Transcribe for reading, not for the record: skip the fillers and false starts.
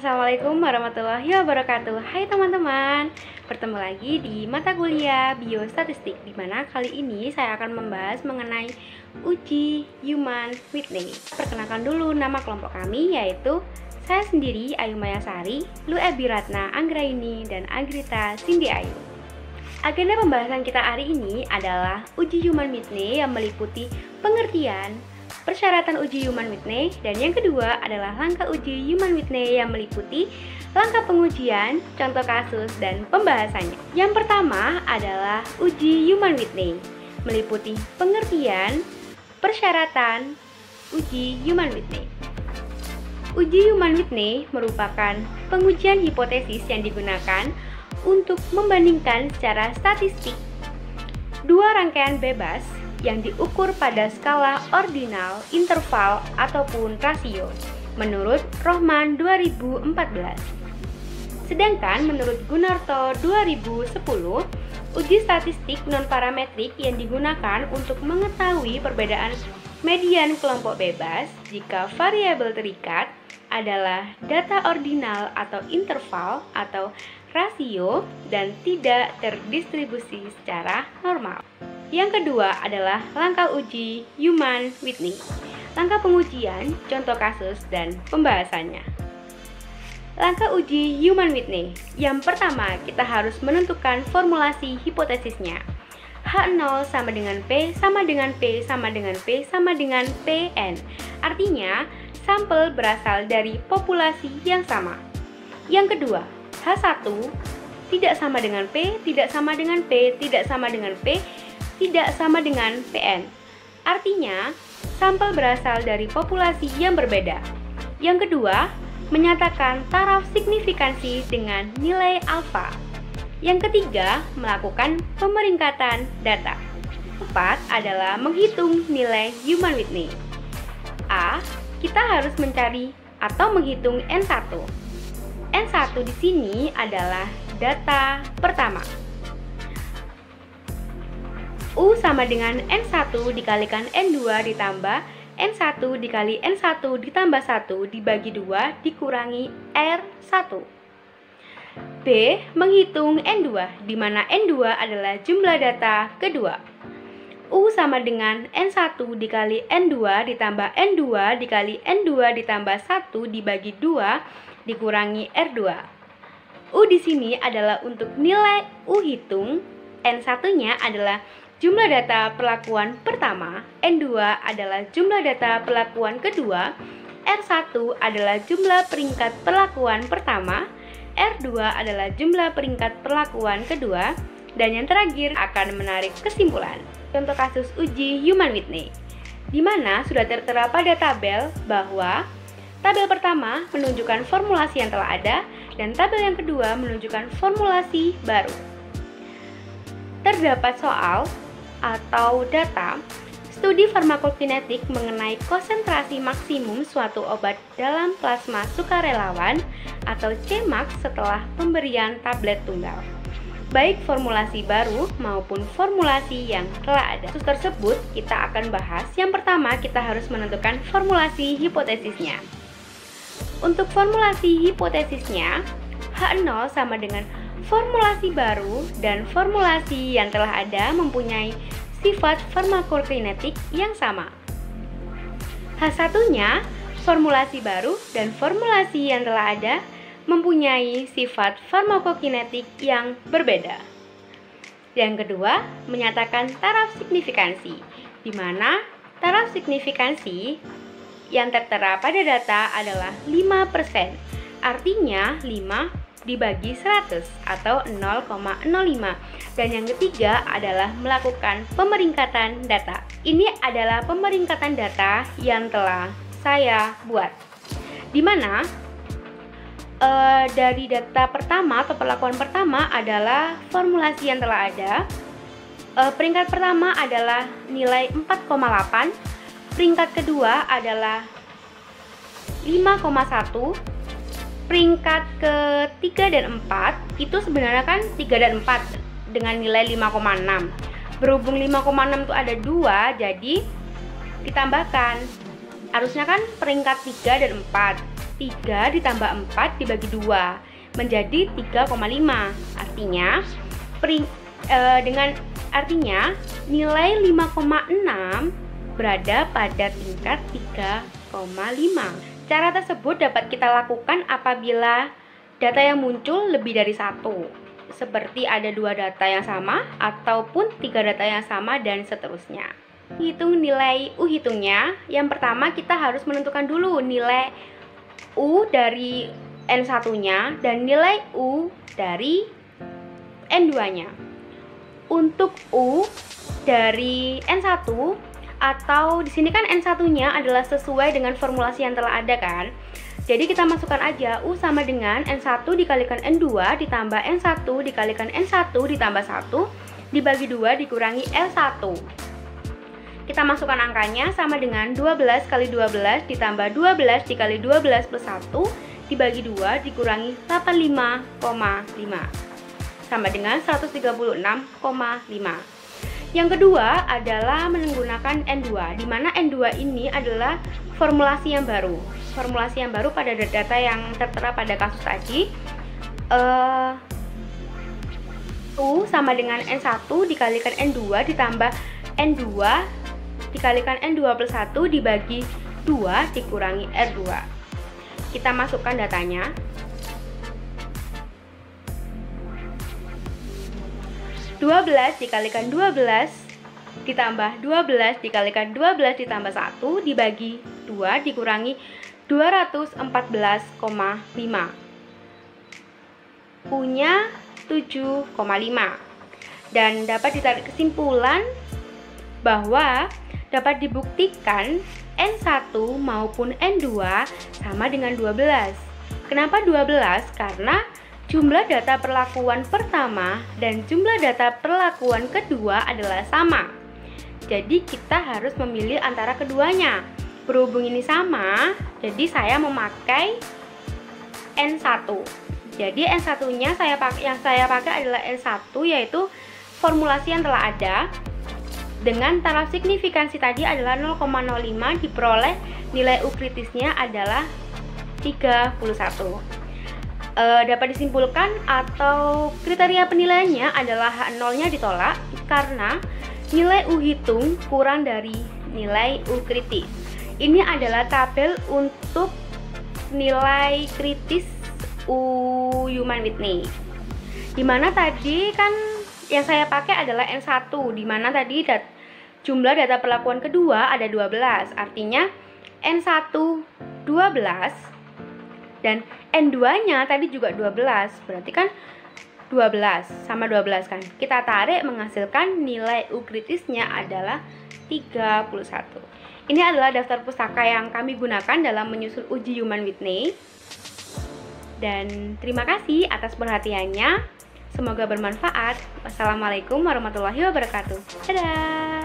Assalamualaikum warahmatullahi wabarakatuh. Hai teman-teman, bertemu lagi di mata kuliah Biostatistik, di mana kali ini saya akan membahas mengenai uji Human Whitney. Perkenalkan dulu nama kelompok kami, yaitu saya sendiri Ayu Mayasari, Lu Ebi Ratna Anggraini, dan Agrita Cindy Ayu. Agenda pembahasan kita hari ini adalah uji Human Whitney yang meliputi pengertian, persyaratan uji Human Whitney, dan yang kedua adalah langkah uji Human Whitney yang meliputi langkah pengujian, contoh kasus, dan pembahasannya. Yang pertama adalah uji Human Whitney, meliputi pengertian, persyaratan uji Human Whitney. Uji Human Whitney merupakan pengujian hipotesis yang digunakan untuk membandingkan secara statistik dua rangkaian bebas yang diukur pada skala ordinal, interval, ataupun rasio menurut Rohman 2014. Sedangkan menurut Gunarto 2010, uji statistik non-parametrik yang digunakan untuk mengetahui perbedaan median kelompok bebas jika variabel terikat adalah data ordinal atau interval atau rasio dan tidak terdistribusi secara normal. Yang kedua adalah langkah uji Human Whitney, langkah pengujian, contoh kasus, dan pembahasannya. Langkah uji Human Whitney. Yang pertama, kita harus menentukan formulasi hipotesisnya. H0 sama dengan P sama dengan P sama dengan P sama dengan Pn. Artinya, sampel berasal dari populasi yang sama. Yang kedua, H1 tidak sama dengan P, tidak sama dengan P, tidak sama dengan P, tidak sama dengan Pn. Artinya, sampel berasal dari populasi yang berbeda. Yang kedua, menyatakan taraf signifikansi dengan nilai alfa. Yang ketiga, melakukan pemeringkatan data. Keempat adalah menghitung nilai Human Whitney. A, kita harus mencari atau menghitung N1. N1 di sini adalah data pertama. U sama dengan N1 dikalikan N2 ditambah N1 dikali N1 ditambah 1 dibagi 2 dikurangi R1. B, menghitung N2, di mana N2 adalah jumlah data kedua. U sama dengan N1 dikali N2 ditambah N2 dikali N2 ditambah 1 dibagi 2 dikurangi R2. U di sini adalah untuk nilai U hitung, N1-nya adalah jumlah data perlakuan pertama, N2 adalah jumlah data perlakuan kedua, R1 adalah jumlah peringkat perlakuan pertama, R2 adalah jumlah peringkat perlakuan kedua, dan yang terakhir akan menarik kesimpulan. Contoh kasus uji Human Whitney, di mana sudah tertera pada tabel bahwa tabel pertama menunjukkan formulasi yang telah ada, dan tabel yang kedua menunjukkan formulasi baru. Terdapat soal atau data studi farmakokinetik mengenai konsentrasi maksimum suatu obat dalam plasma sukarelawan atau CMAX setelah pemberian tablet tunggal, baik formulasi baru maupun formulasi yang telah ada. Kasus tersebut kita akan bahas. Yang pertama, kita harus menentukan formulasi hipotesisnya. Untuk formulasi hipotesisnya, H0 sama dengan formulasi baru, dan formulasi yang telah ada mempunyai sifat farmakokinetik yang sama. H1-nya formulasi baru dan formulasi yang telah ada mempunyai sifat farmakokinetik yang berbeda. Yang kedua, menyatakan taraf signifikansi, di mana taraf signifikansi yang tertera pada data adalah 5%. Artinya 5 dibagi 100 atau 0,05. Dan yang ketiga adalah melakukan pemeringkatan data. Ini adalah pemeringkatan data yang telah saya buat, di mana dari data pertama atau perlakuan pertama adalah formulasi yang telah ada. Peringkat pertama adalah nilai 4,8, peringkat kedua adalah 5,1, peringkat ketiga dan 4 itu sebenarnya kan 3 dan 4 dengan nilai 5,6. Berhubung 5,6 itu ada 2, jadi ditambahkan. Harusnya kan peringkat 3 dan 4. 3 ditambah 4 dibagi 2 menjadi 3,5. Artinya nilai 5,6 berada pada tingkat 3,5. Cara tersebut dapat kita lakukan apabila data yang muncul lebih dari satu, seperti ada 2 data yang sama ataupun 3 data yang sama dan seterusnya. Hitung nilai U hitungnya. Yang pertama kita harus menentukan dulu nilai U dari N1-nya dan nilai U dari N2-nya. Untuk U dari N1 atau di sini kan N1-nya adalah sesuai dengan formulasi yang telah ada kan. Jadi kita masukkan aja U sama dengan N1 dikalikan N2 ditambah N1 dikalikan N1 ditambah 1 dibagi 2 dikurangi L1. Kita masukkan angkanya sama dengan 12 kali 12 ditambah 12 dikali 12 plus 1 dibagi 2 dikurangi 85,5 sama dengan 136,5. Yang kedua adalah menggunakan N2, di mana N2 ini adalah formulasi yang baru. Formulasi yang baru pada data yang tertera pada kasus tadi. U sama dengan N1 dikalikan N2 ditambah N2 dikalikan N2 plus 1 dibagi 2 dikurangi R2. Kita masukkan datanya. 12 dikalikan 12 ditambah 12 dikalikan 12 ditambah 1 dibagi 2 dikurangi 214,5. U-nya 7,5. Dan dapat ditarik kesimpulan bahwa dapat dibuktikan N1 maupun N2 sama dengan 12. Kenapa 12? Karena jumlah data perlakuan pertama dan jumlah data perlakuan kedua adalah sama. Jadi kita harus memilih antara keduanya. Berhubung ini sama, jadi saya memakai N1. Jadi N1-nya yang saya pakai adalah N1, yaitu formulasi yang telah ada. Dengan taraf signifikansi tadi adalah 0,05, diperoleh nilai U kritisnya adalah 31. Dapat disimpulkan atau kriteria penilaiannya adalah nolnya ditolak karena nilai U hitung kurang dari nilai U kritis. Ini adalah tabel untuk nilai kritis U Human Whitney. Dimana tadi kan yang saya pakai adalah N1, dimana tadi jumlah data perlakuan kedua ada 12. Artinya N1 12 dan N2-nya tadi juga 12, berarti kan 12 sama 12 kan. Kita tarik menghasilkan nilai U kritisnya adalah 31. Ini adalah daftar pustaka yang kami gunakan dalam menyusun uji Human Whitney. Dan terima kasih atas perhatiannya. Semoga bermanfaat. Wassalamualaikum warahmatullahi wabarakatuh. Dadah.